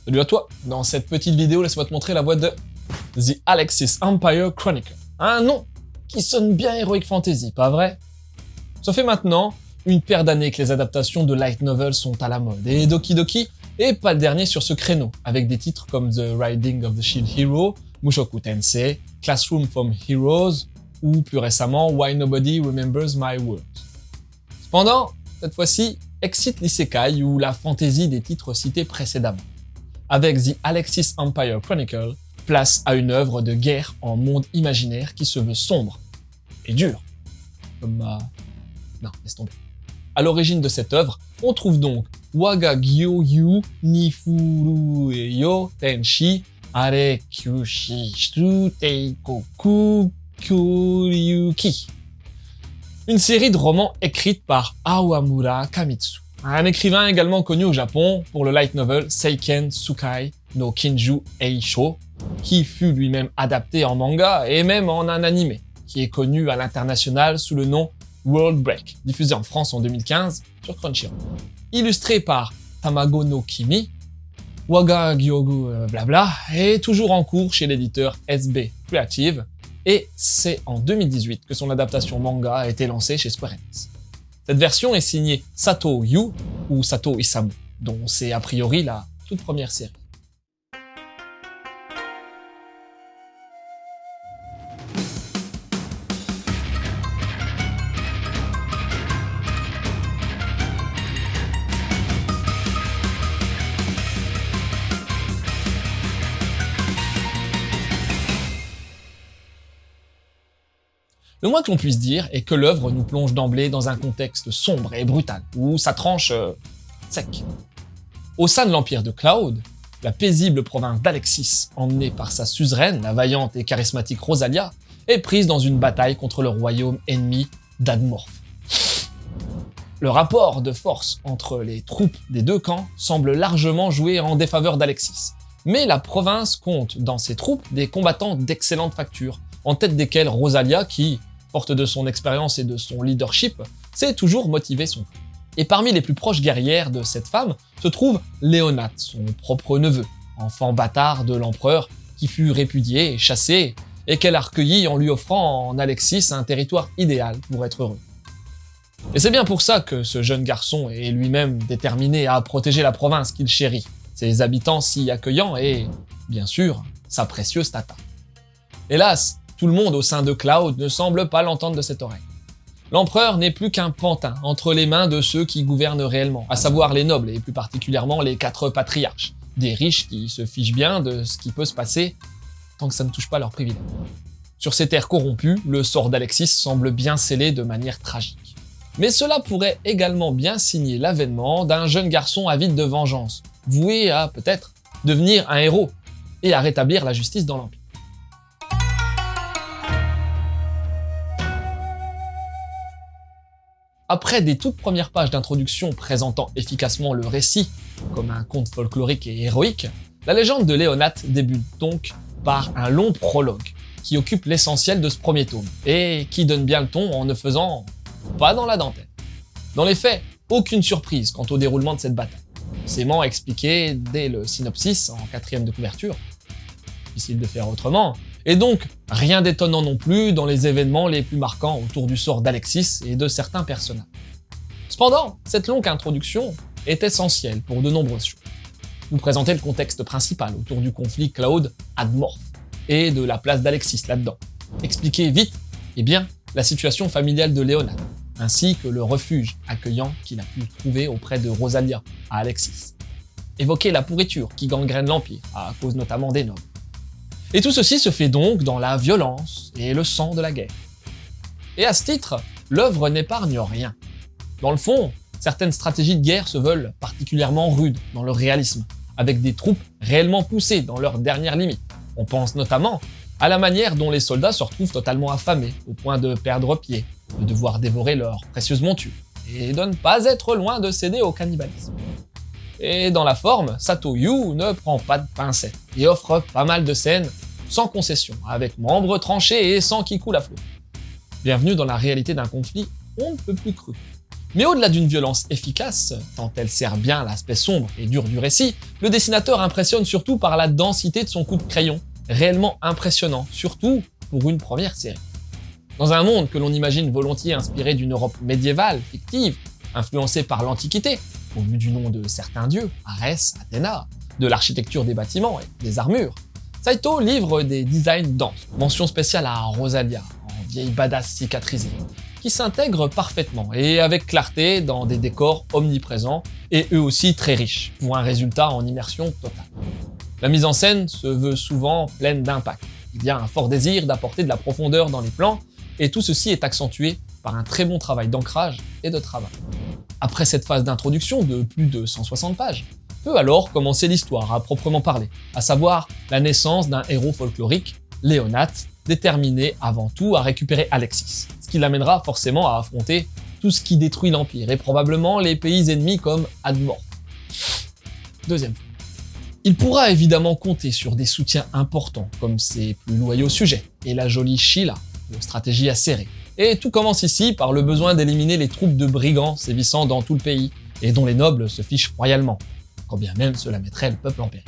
Salut à toi. Dans cette petite vidéo, laisse-moi te montrer la voix de The Alexis Empire Chronicle. Un nom qui sonne bien Heroic Fantasy, pas vrai? Ça fait maintenant une paire d'années que les adaptations de light novels sont à la mode, et Doki Doki est pas le dernier sur ce créneau, avec des titres comme The Riding of the Shield Hero, Mushoku Tensei, Classroom from Heroes, ou plus récemment Why Nobody Remembers My Words. Cependant, cette fois-ci, excite l'isekai ou la fantasy des titres cités précédemment, avec The Alexis Empire Chronicle, place à une œuvre de guerre en monde imaginaire qui se veut sombre et dur. Non, laisse tomber. À l'origine de cette œuvre, on trouve donc Waga Gyoyu Nifuruyo Tenshi Are Kyushi Shuru Teikoku Kyoryuki. Une série de romans écrite par Awamura Kamitsu, un écrivain également connu au Japon pour le light novel Seiken Tsukai no Kinju Eisho, qui fut lui-même adapté en manga et même en un animé, qui est connu à l'international sous le nom World Break, diffusé en France en 2015 sur Crunchyroll. Illustré par Tamago no Kimi, Waga Gyogu blabla est toujours en cours chez l'éditeur SB Creative, et c'est en 2018 que son adaptation manga a été lancée chez Square Enix. Cette version est signée Sato Yu ou Sato Isamu, dont c'est a priori la toute première série. Le moins que l'on puisse dire est que l'œuvre nous plonge d'emblée dans un contexte sombre et brutal, où ça tranche sec. Au sein de l'empire de Cloud, la paisible province d'Alexis, emmenée par sa suzeraine, la vaillante et charismatique Rosalia, est prise dans une bataille contre le royaume ennemi d'Admorph. Le rapport de force entre les troupes des deux camps semble largement jouer en défaveur d'Alexis, mais la province compte dans ses troupes des combattants d'excellente facture, en tête desquels Rosalia qui, forte de son expérience et de son leadership, sait toujours motiver son camp. Et parmi les plus proches guerrières de cette femme se trouve Léonate, son propre neveu, enfant bâtard de l'empereur qui fut répudié et chassé, et qu'elle a recueilli en lui offrant en Alexis un territoire idéal pour être heureux. Et c'est bien pour ça que ce jeune garçon est lui-même déterminé à protéger la province qu'il chérit, ses habitants si accueillants et, bien sûr, sa précieuse Tata. Hélas, tout le monde au sein de Cloud ne semble pas l'entendre de cette oreille. L'empereur n'est plus qu'un pantin entre les mains de ceux qui gouvernent réellement, à savoir les nobles et plus particulièrement les 4 patriarches, des riches qui se fichent bien de ce qui peut se passer tant que ça ne touche pas leurs privilèges. Sur ces terres corrompues, le sort d'Alexis semble bien scellé de manière tragique. Mais cela pourrait également bien signer l'avènement d'un jeune garçon avide de vengeance, voué à, peut-être, devenir un héros et à rétablir la justice dans l'Empire. Après des toutes premières pages d'introduction présentant efficacement le récit comme un conte folklorique et héroïque, la légende de Léonate débute donc par un long prologue qui occupe l'essentiel de ce premier tome et qui donne bien le ton en ne faisant pas dans la dentelle. Dans les faits, aucune surprise quant au déroulement de cette bataille, aisément expliqué dès le synopsis en 4e de couverture, difficile de faire autrement, et donc rien d'étonnant non plus dans les événements les plus marquants autour du sort d'Alexis et de certains personnages. Cependant, cette longue introduction est essentielle pour de nombreuses choses. Nous présenter le contexte principal autour du conflit Cloud-Admorph et de la place d'Alexis là-dedans. Expliquer vite, la situation familiale de Léonate, ainsi que le refuge accueillant qu'il a pu trouver auprès de Rosalia à Alexis. Évoquer la pourriture qui gangrène l'Empire, à cause notamment des nobles. Et tout ceci se fait donc dans la violence et le sang de la guerre. Et à ce titre, l'œuvre n'épargne rien. Dans le fond, certaines stratégies de guerre se veulent particulièrement rudes dans leur réalisme, avec des troupes réellement poussées dans leurs dernières limites. On pense notamment à la manière dont les soldats se retrouvent totalement affamés, au point de perdre pied, de devoir dévorer leurs précieuses montures, et de ne pas être loin de céder au cannibalisme. Et dans la forme, Sato Yu ne prend pas de pincettes et offre pas mal de scènes sans concession, avec membres tranchés et sang qui coule à flot. Bienvenue dans la réalité d'un conflit on ne peut plus cru. Mais au-delà d'une violence efficace, tant elle sert bien l'aspect sombre et dur du récit, le dessinateur impressionne surtout par la densité de son coup de crayon, réellement impressionnant, surtout pour une première série. Dans un monde que l'on imagine volontiers inspiré d'une Europe médiévale, fictive, influencée par l'Antiquité, au vu du nom de certains dieux, Arès, Athéna, de l'architecture des bâtiments et des armures, Saito livre des designs denses, mention spéciale à Rosalia, en vieille badass cicatrisée, qui s'intègre parfaitement et avec clarté dans des décors omniprésents et eux aussi très riches, pour un résultat en immersion totale. La mise en scène se veut souvent pleine d'impact. Il y a un fort désir d'apporter de la profondeur dans les plans et tout ceci est accentué par un très bon travail d'ancrage et de travail. Après cette phase d'introduction de plus de 160 pages, peut alors commencer l'histoire à proprement parler, à savoir la naissance d'un héros folklorique, Léonath, déterminé avant tout à récupérer Alexis, ce qui l'amènera forcément à affronter tout ce qui détruit l'Empire et probablement les pays ennemis comme Admorph. Deuxième fois. Il pourra évidemment compter sur des soutiens importants comme ses plus loyaux sujets et la jolie Sheila, de stratégie acérée. Et tout commence ici par le besoin d'éliminer les troupes de brigands sévissant dans tout le pays et dont les nobles se fichent royalement, quand bien même cela mettrait le peuple en péril.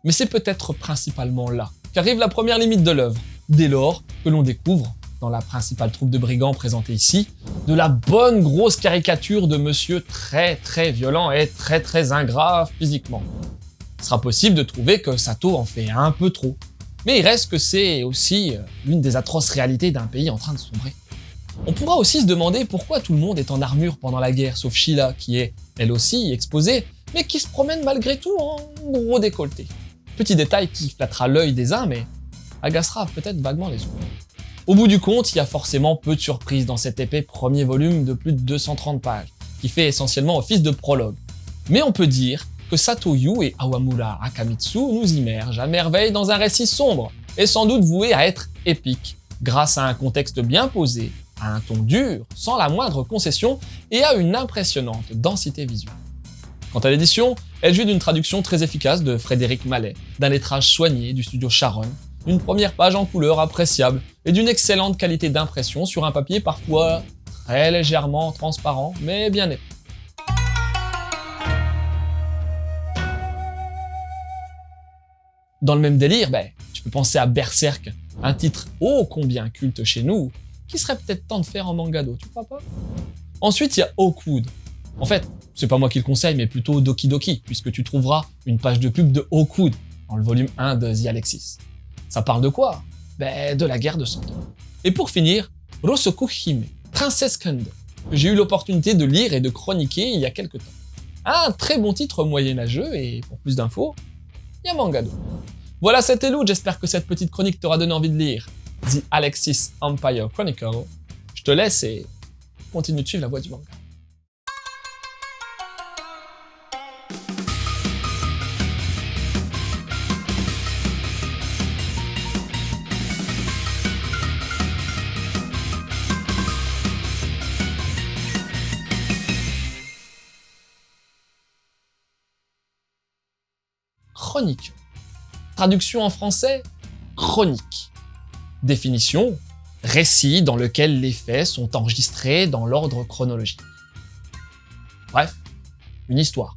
Mais c'est peut-être principalement là qu'arrive la première limite de l'œuvre, dès lors que l'on découvre, dans la principale troupe de brigands présentée ici, de la bonne grosse caricature de monsieur très violent et très ingrat physiquement. Il sera possible de trouver que Sato en fait un peu trop, mais il reste que c'est aussi l'une des atroces réalités d'un pays en train de sombrer. On pourra aussi se demander pourquoi tout le monde est en armure pendant la guerre, sauf Sheila, qui est, elle aussi, exposée, mais qui se promène malgré tout en gros décolleté. Petit détail qui flattera l'œil des uns, mais agacera peut-être vaguement les autres. Au bout du compte, il y a forcément peu de surprises dans cet épais premier volume de plus de 230 pages, qui fait essentiellement office de prologue. Mais on peut dire que Sato Yu et Awamura Akamitsu nous immergent à merveille dans un récit sombre, et sans doute voué à être épique, grâce à un contexte bien posé, à un ton dur, sans la moindre concession, et à une impressionnante densité visuelle. Quant à l'édition, elle jouit d'une traduction très efficace de Frédéric Mallet, d'un lettrage soigné du studio Charon, d'une première page en couleur appréciable et d'une excellente qualité d'impression sur un papier parfois très légèrement transparent, mais bien épais. Dans le même délire, tu peux penser à Berserk, un titre ô combien culte chez nous, qui serait peut-être temps de faire en mangado, tu crois pas? Ensuite, il y a Hawkwood. En fait, c'est pas moi qui le conseille, mais plutôt Doki Doki, puisque tu trouveras une page de pub de Hawkwood dans le volume 1 de The Alexis. Ça parle de quoi? De la guerre de 100 ans. Et pour finir, Rosoku Hime, Princesse Kendo, que j'ai eu l'opportunité de lire et de chroniquer il y a quelques temps. Un très bon titre moyenâgeux, et pour plus d'infos, il y a Mangado. Voilà, c'était Lou, j'espère que cette petite chronique t'aura donné envie de lire The Alexis Empire Chronicle. Je te laisse et continue de suivre la voie du manga. Chronique. Traduction en français, chronique. Définition, récit dans lequel les faits sont enregistrés dans l'ordre chronologique. Bref, une histoire.